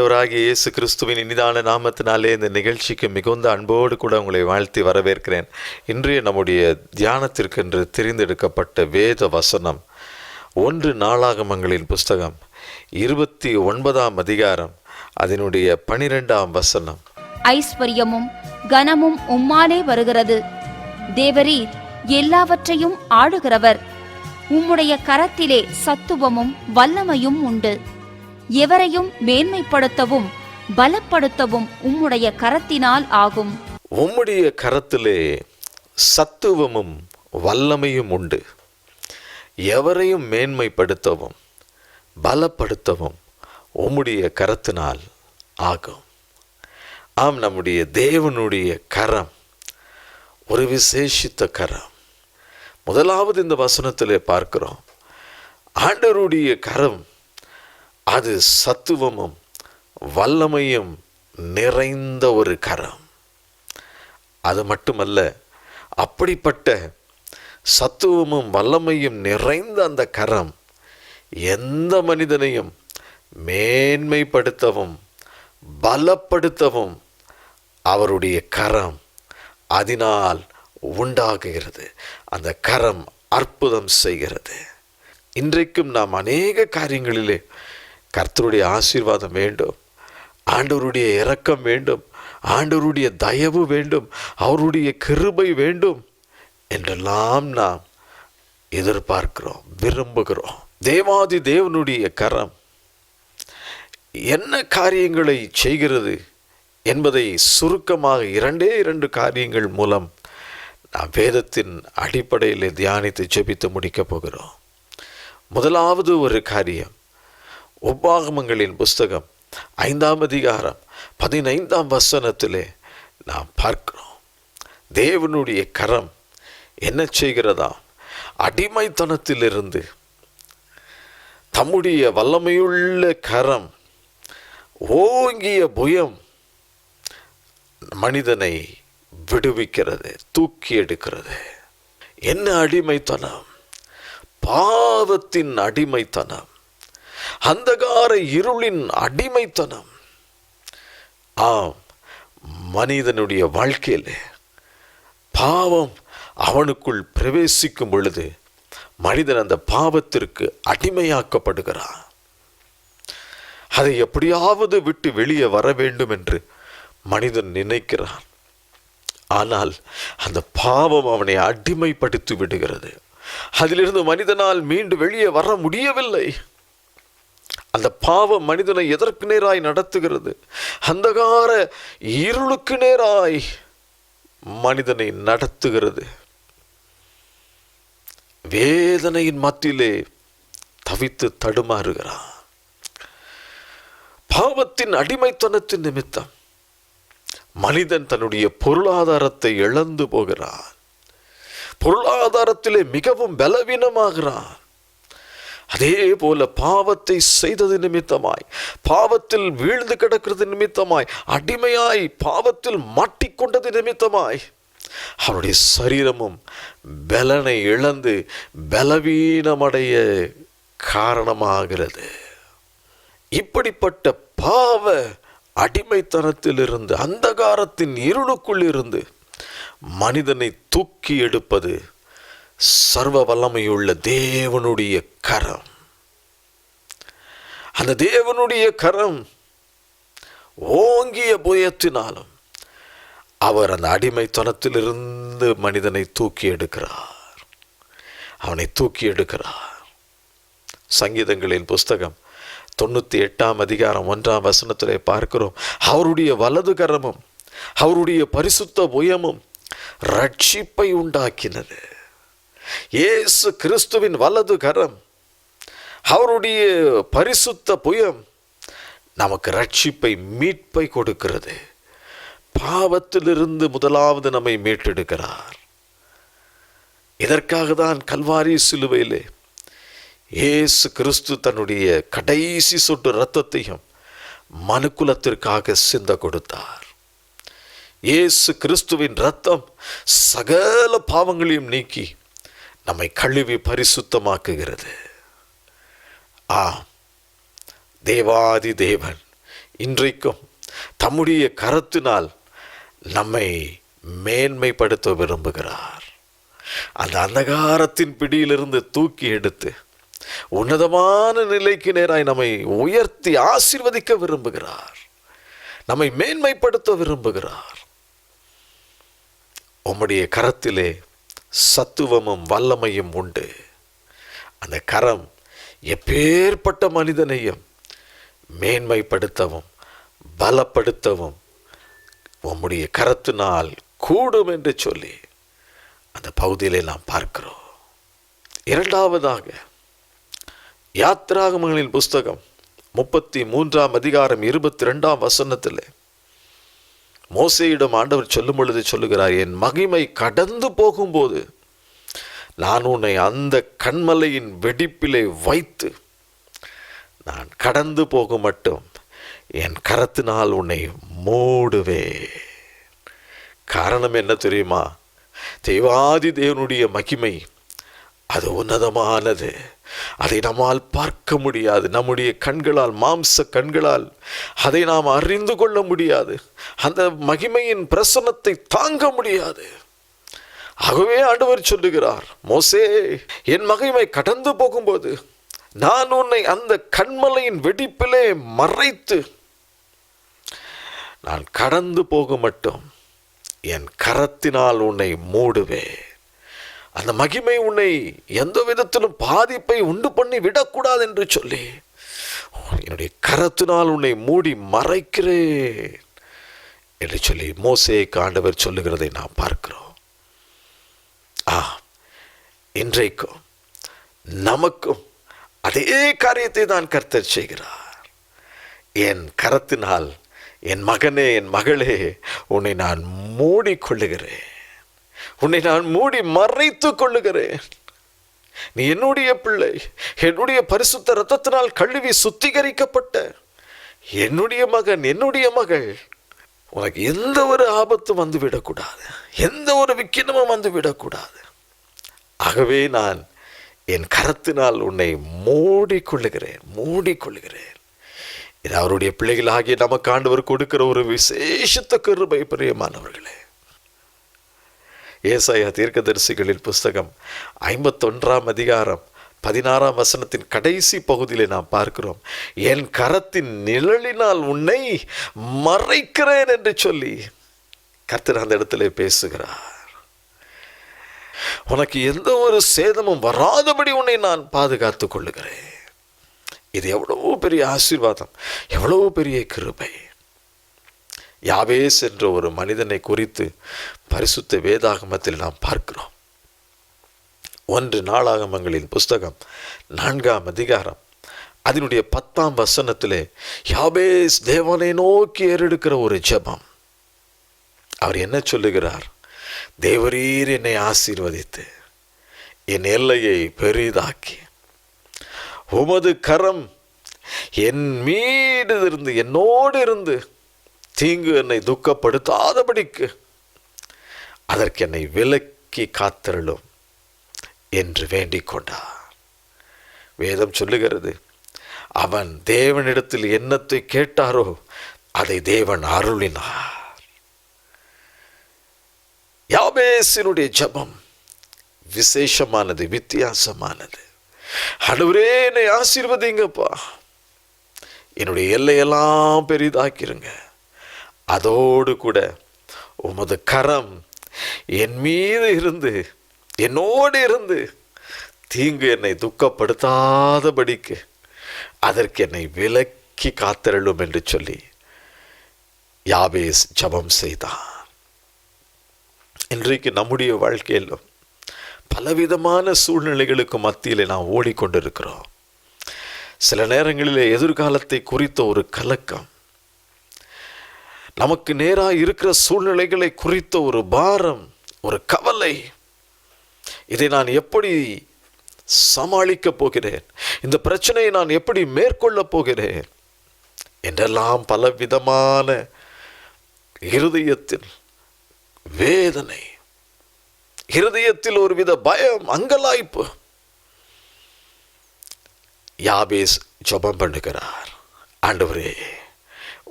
ஆண்டவராகிய இயேசு கிறிஸ்துவின் இனிதான நாமத்தினாலே இந்த நிகழ்ச்சிக்கு மிகுந்த அன்போடு கூட உங்களை வாழ்த்தி வரவேற்கிறேன். இன்றைய நம்முடைய தியானத்திற்கென்று தெரிந்தெடுக்கப்பட்ட வேத வசனம் 1 நாளாகமங்களின் புஸ்தகம் 29ஆம் அதிகாரம் அதனுடைய 12ஆம் வசனம். ஐஸ்வர்யமும் கனமும் உம்மாலே வருகிறது, தேவரீர் எல்லாவற்றையும் ஆளுகிறவர். உம்முடைய கரத்திலே சத்துவமும் வல்லமையும் உண்டு. எவரையும் மேன்மைப்படுத்தவும் பலப்படுத்தவும் உம்முடைய கரத்தினால் ஆகும். உம்முடைய கரத்திலே சத்துவமும் வல்லமையும் உண்டு. எவரையும் மேன்மைப்படுத்தவும் பலப்படுத்தவும் உம்முடைய கரத்தினால் ஆகும். ஆம், நம்முடைய தேவனுடைய கரம் ஒரு விசேஷித்த கரம். முதலாவது இந்த வசனத்திலே பார்க்கிறோம், ஆண்டவருடைய கரம் அது சத்துவமும் வல்லமையும் நிறைந்த ஒரு கரம். அது மட்டுமல்ல, அப்படிப்பட்ட சத்துவமும் வல்லமையும் நிறைந்த அந்த கரம் எந்த மனிதனையும் மேன்மைப்படுத்தவும் பலப்படுத்தவும் அவருடைய கரம் அதனால் உண்டாகுகிறது. அந்த கரம் அற்புதம் செய்கிறது. இன்றைக்கும் நாம் அநேக காரியங்களிலே கர்த்தருடைய ஆசீர்வாதம் வேண்டும், ஆண்டவருடைய இரக்கம் வேண்டும், ஆண்டவருடைய தயவு வேண்டும், அவருடைய கிருபை வேண்டும் என்றெல்லாம் நாம் எதிர்பார்க்கிறோம், விரும்புகிறோம். தேவாதி தேவனுடைய கரம் என்ன காரியங்களை செய்கிறது என்பதை சுருக்கமாக 2 காரியங்கள் மூலம் நாம் வேதத்தின் அடிப்படையில் தியானித்து ஜெபித்து முடிக்கப் போகிறோம். முதலாவது ஒரு காரியம், உபாகமங்களின் புஸ்தகம் 5ஆம் அதிகாரம் 15ஆம் வசனத்திலே நாம் பார்க்கிறோம். தேவனுடைய கரம் என்ன செய்கிறதா? அடிமைத்தனத்திலிருந்து தம்முடைய வல்லமையுள்ள கரம், ஓங்கிய புயம் மனிதனை விடுவிக்கிறது, தூக்கி எடுக்கிறது. என்ன அடிமைத்தனம்? பாவத்தின் அடிமைத்தனம், அந்தகார இருளின் அடிமைத்தனம். ஆம், மனிதனுடைய வாழ்க்கையில் பாவம் அவனுக்குள் பிரவேசிக்கும் பொழுது மனிதன் அந்த பாவத்திற்கு அடிமையாக்கப்படுகிறான். அதை எப்படியாவது விட்டு வெளியே வர வேண்டும் என்று மனிதன் நினைக்கிறான். ஆனால் அந்த பாவம் அவனை அடிமைப்படுத்தி விடுகிறது. அதிலிருந்து மனிதனால் மீண்டு வெளியே வர முடியவில்லை. அந்த பாவம் மனிதனை எதற்கு நேராய் நடத்துகிறது? அந்தகார இருளுக்கு நேராய் மனிதனை நடத்துகிறது. வேதனையின் மத்தியிலே தவித்து தடுமாறுகிறான். பாவத்தின் அடிமைத்தனத்தின் நிமித்தம் மனிதன் தன்னுடைய பொருளாதாரத்தை இழந்து போகிறான். பொருளாதாரத்திலே மிகவும் பலவீனமாகிறான். அதே போல பாவத்தை செய்தது நிமித்தமாய், பாவத்தில் வீழ்ந்து கிடக்கிறது நிமித்தமாய், அடிமையாய் பாவத்தில் மாட்டிக்கொண்டது நிமித்தமாய் அவருடைய சரீரமும் பலனை இழந்து பலவீனமடைய காரணமாகிறது. இப்படிப்பட்ட பாவ அடிமைத்தனத்திலிருந்து, அந்தகாரத்தின் இருளுக்குள் இருந்து மனிதனை தூக்கி எடுப்பது சர்வ வல்லமையுள்ள தேவனுடைய கரம். அந்த தேவனுடைய கரம் ஓங்கிய புயத்தினாலும் அவர் அந்த அடிமைத்தனத்திலிருந்து மனிதனை தூக்கி எடுக்கிறார், அவனை தூக்கி எடுக்கிறார். சங்கீதங்களின் புஸ்தகம் 98ஆம் அதிகாரம் 1ஆம் வசனத்திலே பார்க்கிறோம், அவருடைய வலது கரமும் அவருடைய பரிசுத்த புயமும் ரட்சிப்பை உண்டாக்கினது. இயேசு கிறிஸ்துவின் வலது கரம், அவருடைய பரிசுத்த புயம் நமக்கு ரட்சிப்பை, மீட்பை கொடுக்கிறது. பாவத்திலிருந்து முதலாவது நம்மை மீட்டெடுக்கிறார். இதற்காக தான் கல்வாரி சிலுவையிலே இயேசு கிறிஸ்து தன்னுடைய கடைசி சொட்டு இரத்தத்தையும் மனுக்குலத்திற்காக சிந்த கொடுத்தார். இயேசு கிறிஸ்துவின் இரத்தம் சகல பாவங்களையும் நீக்கி நம்மை கழுவி பரிசுத்தமாக்குகிறது. தேவாதி தேவன் இன்றைக்கும் தம்முடைய கரத்தினால் நம்மை மேன்மைப்படுத்த விரும்புகிறார். அந்த அந்தகாரத்தின் பிடியிலிருந்து தூக்கி எடுத்து உன்னதமான நிலைக்கு நேராய் நம்மை உயர்த்தி ஆசீர்வதிக்க விரும்புகிறார். நம்மை மேன்மைப்படுத்த விரும்புகிறார். உம்முடைய கரத்திலே சத்துவமும் வல்லமையும் உண்டு. அந்த கரம் எப்பேற்பட்ட மனிதனையும் மேன்மைப்படுத்தவும் பலப்படுத்தவும் உம்முடைய கரத்தினால் கூடும் என்று சொல்லி அந்த பகுதியிலே நாம் பார்க்கிறோம். இரண்டாவதாக யாத்திராகமங்களின் புஸ்தகம் 33 அதிகாரம் 22 மோசேயிடம் ஆண்டவர் சொல்லும் பொழுது சொல்லுகிறார், என் மகிமை கடந்து போகும்போது நான் உன்னை அந்த கன்மலையின் வெடிப்பிலே வைத்து நான் கடந்து போக மட்டும் என் கரத்தினால் உன்னை மூடுவே. காரணம் என்ன தெரியுமா? தேவாதி தேவனுடைய மகிமை அது உன்னதமானது. அதை நம்மால் பார்க்க முடியாது. நம்முடைய கண்களால், மாம்ச கண்களால் அதை நாம் அறிந்து கொள்ள முடியாது. அந்த மகிமையின் பிரசன்னத்தை தாங்க முடியாது. ஆகவே ஆண்டவர் சொல்லுகிறார், மோசே, என் மகிமை கடந்து போகும்போது நான் உன்னை அந்த கன்மலையின் வெடிப்பிலே மறைத்து நான் கடந்து போக மட்டும் என் கரத்தினால் உன்னை மூடுவே. அந்த மகிமை உன்னை எந்த விதத்திலும் பாதிப்பை உண்டு பண்ணி விடக்கூடாது என்று சொல்லி என்னுடைய கரத்தினால் உன்னை மூடி மறைக்கிறேன் என்று சொல்லி மோசேக்கு ஆண்டவர் சொல்லுகிறதை நாம் பார்க்கிறோம். இன்றைக்கும் நமக்கும் அதே காரியத்தை தான் கர்த்தர் செய்கிறார். என் கரத்தினால் என் மகனே, என் மகளே, உன்னை நான் மூடிக்கொள்ளுகிறேன். உன்னை நான் மூடி மறைத்து கொள்ளுகிறேன். நீ என்னுடைய பிள்ளை, என்னுடைய பரிசுத்த இரத்தத்தினால் கழுவி சுத்திகரிக்கப்பட்ட என்னுடைய மகன், என்னுடைய மகள். உனக்கு எந்த ஒரு ஆபத்தும் வந்து விடக்கூடாது, எந்த ஒரு விக்கினமும் வந்து விடக்கூடாது. ஆகவே நான் என் கரத்தினால் உன்னை மூடிக்கொள்ளுகிறேன். இது அவருடைய பிள்ளைகளாகிய நமக்கு ஆண்டவர் கொடுக்கிற ஒரு விசேஷத்த கிருபை. பிரியமானவர்களே, ஏசாயா தீர்க்கதரிசிகளின் புஸ்தகம் 51 அதிகாரம் 16 கடைசி பகுதியிலே நாம் பார்க்கிறோம், என் கரத்தின் நிழலினால் உன்னை மறைக்கிறேன் என்று சொல்லி கர்த்தர் அந்த இடத்துல பேசுகிறார். உனக்கு எந்த ஒரு சேதமும் வராதபடி உன்னை நான் பாதுகாத்துக் கொள்ளுகிறேன். இது எவ்வளவு பெரிய ஆசீர்வாதம், எவ்வளவு பெரிய கிருபை. யாவேஸ் என்ற ஒரு மனிதனை குறித்து பரிசுத்த வேதாகமத்தில் நாம் பார்க்கிறோம். 1 நாளாகமங்களின் புஸ்தகம் 4 அதிகாரம் அதனுடைய 10 யாவேஸ் தேவனை நோக்கி ஏறெடுக்கிற ஒரு ஜெபம். அவர் என்ன சொல்லுகிறார்? தேவரீர் என்னை ஆசீர்வதித்து என் எல்லையை பெரிதாக்கி உமது கரம் என் மீது இருந்து, என்னோடு இருந்து தீங்கு என்னை துக்கப்படுத்தாதபடிக்கு அதற்கு என்னை விலக்கி காத்தருளும் என்று வேண்டிக் கொண்டார். வேதம் சொல்லுகிறது, அவன் தேவனிடத்தில் என்னத்தை கேட்டாரோ அதை தேவன் அருளினார். யாபேசினுடைய ஜெபம் விசேஷமானது, வித்தியாசமானது. ஆண்டவரே, என்னை ஆசீர்வதிங்கப்பா, என்னுடைய எல்லையெல்லாம் பெரிதாக்கிருங்க, அதோடு கூட உமது கரம் என் மீது இருந்து, என்னோடு இருந்து தீங்கு என்னை துக்கப்படுத்தாதபடிக்கு அதற்கு என்னை விலக்கி காத்தருளும் என்று சொல்லி யாபேஸ் ஜெபம் செய்தான். இன்றைக்கு நம்முடைய வாழ்க்கையிலும் பலவிதமான சூழ்நிலைகளுக்கு மத்தியில் நாம் ஓடிக்கொண்டிருக்கிறோம். சில நேரங்களிலே எதிர்காலத்தை குறித்த ஒரு கலக்கம், நமக்கு நேராக இருக்கிற சூழ்நிலைகளை குறித்த ஒரு பாரம், ஒரு கவலை. இதை நான் எப்படி சமாளிக்கப் போகிறேன், இந்த பிரச்சனையை நான் எப்படி மேற்கொள்ளப் போகிறேன் என்றெல்லாம் பலவிதமான இருதயத்தில் வேதனை, இருதயத்தில் ஒருவித பயம், அங்கலாய்ப்பு. யாபேஸ் ஜெபம் பண்ணுகிறார், ஆண்டவரே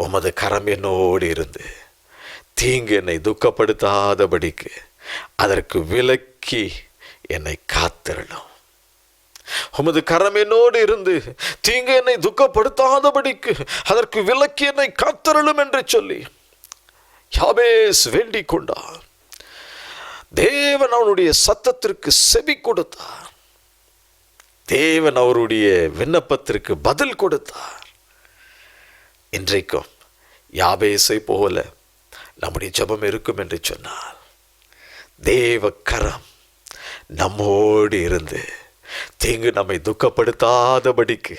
உமது கரம் என்னோடு இருந்து தீங்கு என்னை துக்கப்படுத்தாதபடிக்கு அதற்கு விலக்கி என்னை காத்திரணும். உமது கரம் என்னோடு இருந்து தீங்கு என்னை துக்கப்படுத்தாதபடிக்கு அதற்கு விலக்கி என்னை காத்திரலும் என்று சொல்லி யாபேஸ் வேண்டிக் கொண்டார். தேவன் அவனுடைய சத்தத்திற்கு செவி கொடுத்தார். தேவன் அவருடைய விண்ணப்பத்திற்கு பதில் கொடுத்தார். இன்றைக்கும் யாபேசை போல நம்முடைய ஜெபம் இருக்கும் என்று சொன்னால், தேவ கரம் நம்மோடு இருந்து தீங்கு நம்மை துக்கப்படுத்தாதபடிக்கு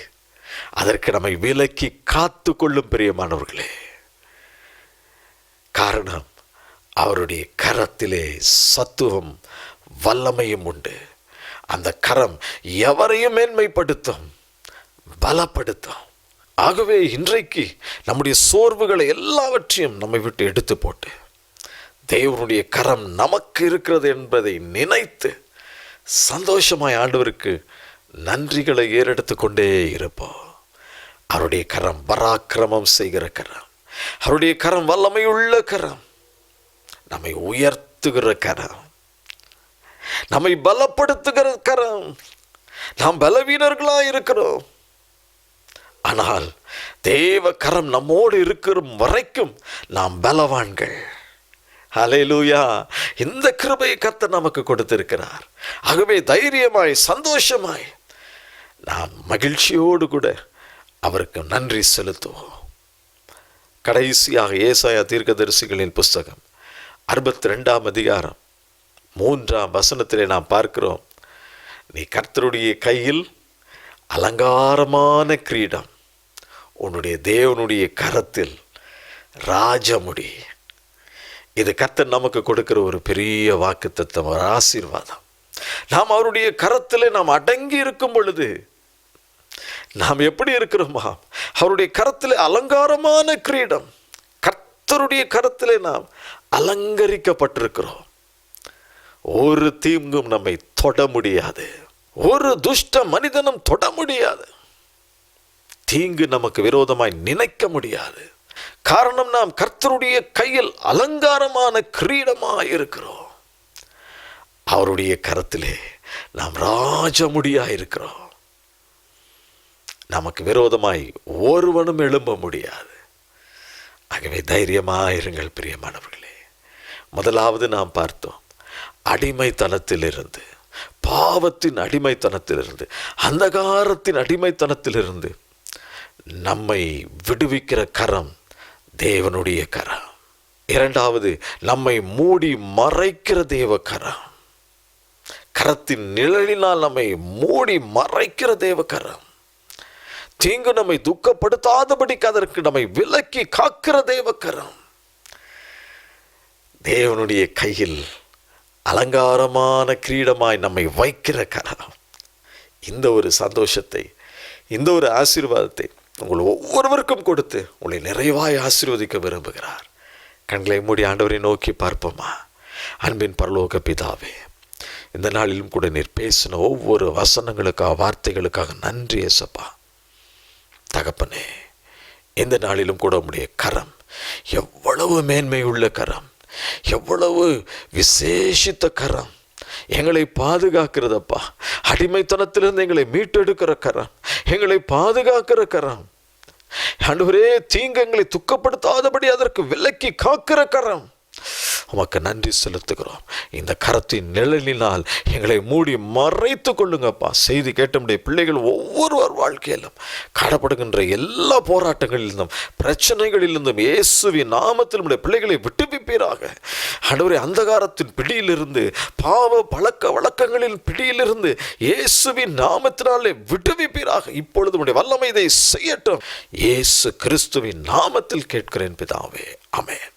அதற்கு நம்மை விலக்கி காத்து கொள்ளும் பிரியமானவர்களே. காரணம், அவருடைய கரத்திலே சத்துவம் வல்லமையும் உண்டு. அந்த கரம் எவரையும் மேன்மைப்படுத்தும், பலப்படுத்தும். ஆகவே இன்றைக்கு நம்முடைய சோர்வுகளை எல்லாவற்றையும் நம்மை விட்டு எடுத்து போட்டு தேவனுடைய கரம் நமக்கு இருக்கிறது என்பதை நினைத்து சந்தோஷமாய் ஆண்டவருக்கு நன்றிகளை ஏறெடுத்து கொண்டே இருப்போம். அவருடைய கரம் பராக்கிரமம் செய்கிற கரம், அவருடைய கரம் வல்லமையுள்ள கரம், நம்மை உயர்த்துகிற கரம், நம்மை பலப்படுத்துகிற கரம். நாம் பலவீனர்களாக இருக்கிறோம், ஆனால் தேவ கரம் நம்மோடு இருக்கிற வரைக்கும் நாம் பலவான்கள். ஹல்லேலூயா! இந்த கிருபையை கர்த்தர் நமக்கு கொடுத்திருக்கிறார். ஆகவே தைரியமாய் சந்தோஷமாய் நாம் மகிழ்ச்சியோடு கூட அவருக்கு நன்றி செலுத்துவோம். கடைசியாக ஏசாயா தீர்க்கதரிசிகளின் புஸ்தகம் 62ஆம் அதிகாரம் 3ஆம் வசனத்திலே நாம் பார்க்கிறோம், நீ கர்த்தருடைய கையில் அலங்காரமான கிரீடம், உன்னுடைய தேவனுடைய கரத்தில் ராஜமுடி. இது கர்த்தர் நமக்கு கொடுக்கிற ஒரு பெரிய வாக்குத்தத்தம், ஒரு ஆசீர்வாதம். நாம் அவருடைய கரத்திலே நாம் அடங்கி இருக்கும் பொழுது நாம் எப்படி இருக்கிறோமா? அவருடைய கரத்திலே அலங்காரமான கிரீடம், கர்த்தருடைய கரத்திலே நாம் அலங்கரிக்கப்பட்டிருக்கிறோம். ஒரு தீங்கும் நம்மை தொட முடியாது, ஒரு துஷ்ட மனிதனும் தொட முடியாது, தீங்கு நமக்கு விரோதமாய் நினைக்க முடியாது. காரணம், நாம் கர்த்தருடைய கையில் அலங்காரமான கிரீடமாய் இருக்கிறோம். அவருடைய கரத்திலே நாம் ராஜமுடியாய் இருக்கிறோம். நமக்கு விரோதமாய் ஒருவனும் எழும்ப முடியாது. ஆகவே தைரியமாயிருங்கள் பிரியமானவர்களே. முதலாவது நாம் பார்த்தோம், அடிமைத்தனத்திலிருந்து, பாவத்தின் அடிமைத்தனத்திலிருந்து, அந்தகாரத்தின் அடிமைத்தனத்திலிருந்து நம்மை விடுவிக்கிற கரம் தேவனுடைய கரம். இரண்டாவது, நம்மை மூடி மறைக்கிற தேவ கரம், கரத்தின் நிழலினால் நம்மை மூடி மறைக்கிற தேவ கரம். தீங்கு நம்மை துக்கப்படுத்தாதபடிக்கு அதற்கு நம்மை விலக்கி காக்கிற தேவ கரம். தேவனுடைய கையில் அலங்காரமான கிரீடமாய் நம்மை வைக்கிற கரம். இந்த ஒரு சந்தோஷத்தை, இந்த ஒரு ஆசீர்வாதத்தை உங்கள் ஒவ்வொருவருக்கும் கொடுத்து உங்களை நிறைவாய் ஆசீர்வதிக்க விரும்புகிறார். கண்களை மூடி ஆண்டவரை நோக்கி பார்ப்போமா? அன்பின் பரலோக பிதாவே, இந்த நாளிலும் கூட நீர் பேசின ஒவ்வொரு வசனங்களுக்காக, வார்த்தைகளுக்காக நன்றி ஏசப்பா. தகப்பனே, இந்த நாளிலும் கூட உம்முடைய கரம் எவ்வளவு மேன்மையுள்ள கரம், எவ்வளவு விசேஷித்த கரம், எங்களை பாதுகாக்கிறதப்பா. அடிமைத்தனத்திலிருந்து எங்களை மீட்டெடுக்கிற கரம், எங்களை பாதுகாக்கிற கரம். ஆண்டவரே, தீங்கு எங்களை துக்கப்படுத்தாதபடி அதற்கு விலக்கி காக்கிற கரம். உமக்கு நன்றி செலுத்துகிறோம். இந்த கரத்தின் நிழலினால் எங்களை மூடி மறைத்து கொள்ளுங்கப்பா. செய்தி கேட்ட நம்முடைய பிள்ளைகள் ஒவ்வொருவர் வாழ்க்கையிலும் காணப்படுகின்ற எல்லா போராட்டங்களிலிருந்தும், பிரச்சனைகளிலிருந்தும் இயேசுவின் நாமத்தில் நம்முடைய பிள்ளைகளை விட்டுவிப்பீராக. ஆண்டவரே, அந்தகாரத்தின் பிடியிலிருந்து, பாவ பழக்க வழக்கங்களின் பிடியிலிருந்து இயேசுவின் நாமத்தினாலே விட்டுவிப்பீராக. இப்பொழுது நம்முடைய வல்லமை இதை செய்யட்டும். இயேசு கிறிஸ்துவின் நாமத்தில் கேட்கிறேன் பிதாவே, ஆமென்.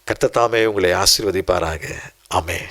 கர்த்தர் தாமே உங்களை ஆசீர்வதிப்பாராக. ஆமென்.